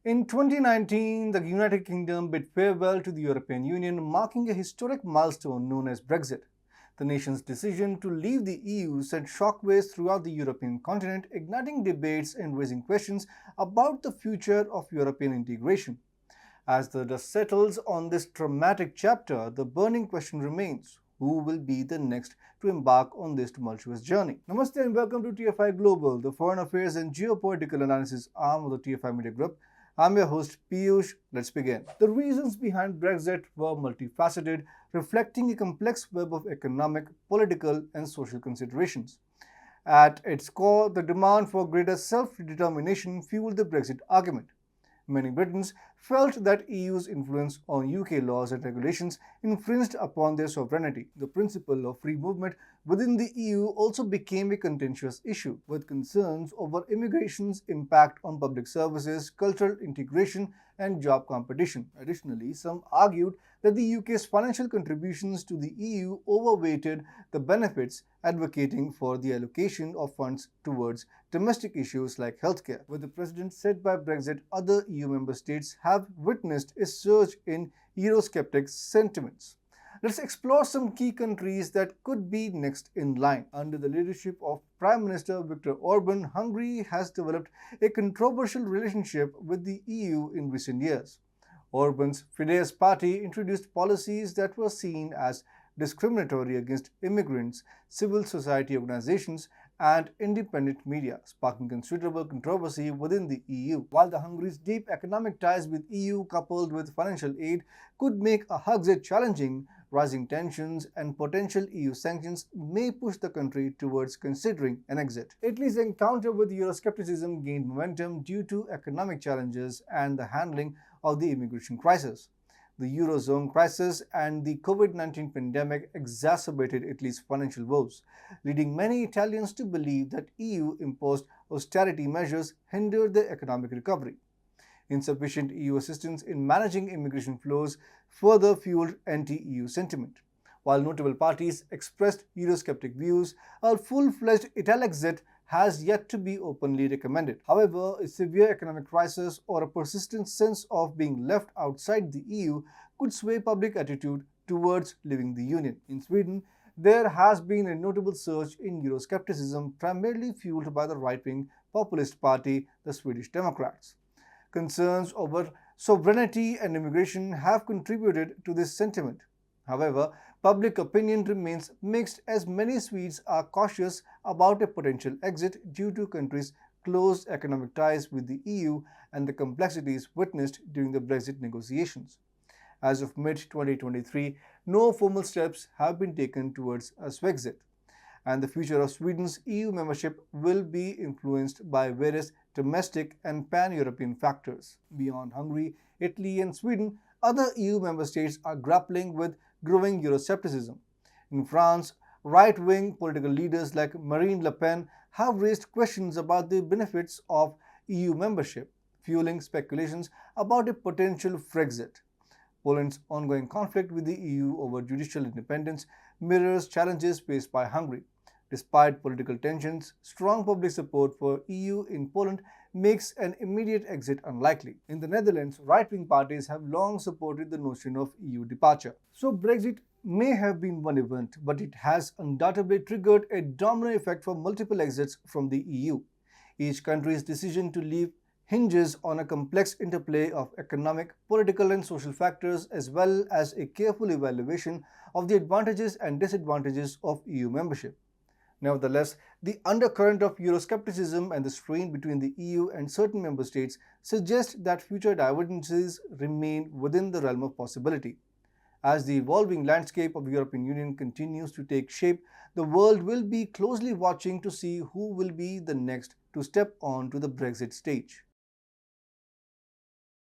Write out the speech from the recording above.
In 2019, the United Kingdom bid farewell to the European Union, marking a historic milestone known as Brexit. The nation's decision to leave the EU sent shockwaves throughout the European continent, igniting debates and raising questions about the future of European integration. As the dust settles on this dramatic chapter, the burning question remains: who will be the next to embark on this tumultuous journey? Namaste and welcome to TFI Global, the foreign affairs and geopolitical analysis arm of the TFI Media Group. I'm your host Piyush. Let's begin. The reasons behind Brexit were multifaceted, reflecting a complex web of economic, political, and social considerations. At its core, the demand for greater self-determination fueled the Brexit argument. Many Britons felt that EU's influence on UK laws and regulations infringed upon their sovereignty. The principle of free movement within the EU also became a contentious issue, with concerns over immigration's impact on public services, cultural integration, and job competition. Additionally, some argued that the UK's financial contributions to the EU overweighted the benefits, advocating for the allocation of funds towards domestic issues like healthcare. With the precedent set by Brexit, other EU member states have witnessed a surge in Eurosceptic sentiments. Let's explore some key countries that could be next in line. Under the leadership of Prime Minister Viktor Orban, Hungary has developed a controversial relationship with the EU in recent years. Orban's Fidesz party introduced policies that were seen as discriminatory against immigrants, civil society organizations, and independent media, sparking considerable controversy within the EU. While the Hungary's deep economic ties with EU coupled with financial aid could make a Brexit challenging, rising tensions and potential EU sanctions may push the country towards considering an exit. Italy's encounter with Euroscepticism gained momentum due to economic challenges and the handling of the immigration crisis. The Eurozone crisis and the COVID-19 pandemic exacerbated Italy's financial woes, leading many Italians to believe that EU-imposed austerity measures hindered their economic recovery. Insufficient EU assistance in managing immigration flows further fueled anti-EU sentiment. While notable parties expressed Eurosceptic views, a full-fledged Italexit has yet to be openly recommended. However, a severe economic crisis or a persistent sense of being left outside the EU could sway public attitude towards leaving the Union. In Sweden, there has been a notable surge in Euroscepticism, primarily fueled by the right-wing populist party, the Swedish Democrats. Concerns over sovereignty and immigration have contributed to this sentiment. However, public opinion remains mixed as many Swedes are cautious about a potential exit due to countries' close economic ties with the EU and the complexities witnessed during the Brexit negotiations. As of mid-2023, no formal steps have been taken towards a Swexit, and the future of Sweden's EU membership will be influenced by various domestic and pan-European factors. Beyond Hungary, Italy, and Sweden, other EU member states are grappling with growing Euroscepticism. In France, right-wing political leaders like Marine Le Pen have raised questions about the benefits of EU membership, fueling speculations about a potential Brexit. Poland's ongoing conflict with the EU over judicial independence mirrors challenges faced by Hungary. Despite political tensions, strong public support for EU in Poland makes an immediate exit unlikely. In the Netherlands, right-wing parties have long supported the notion of EU departure. So Brexit may have been one event, but it has undoubtedly triggered a domino effect for multiple exits from the EU. Each country's decision to leave hinges on a complex interplay of economic, political, and social factors, as well as a careful evaluation of the advantages and disadvantages of EU membership. Nevertheless, the undercurrent of Euroscepticism and the strain between the EU and certain member states suggest that future divergences remain within the realm of possibility. As the evolving landscape of the European Union continues to take shape, the world will be closely watching to see who will be the next to step on to the Brexit stage.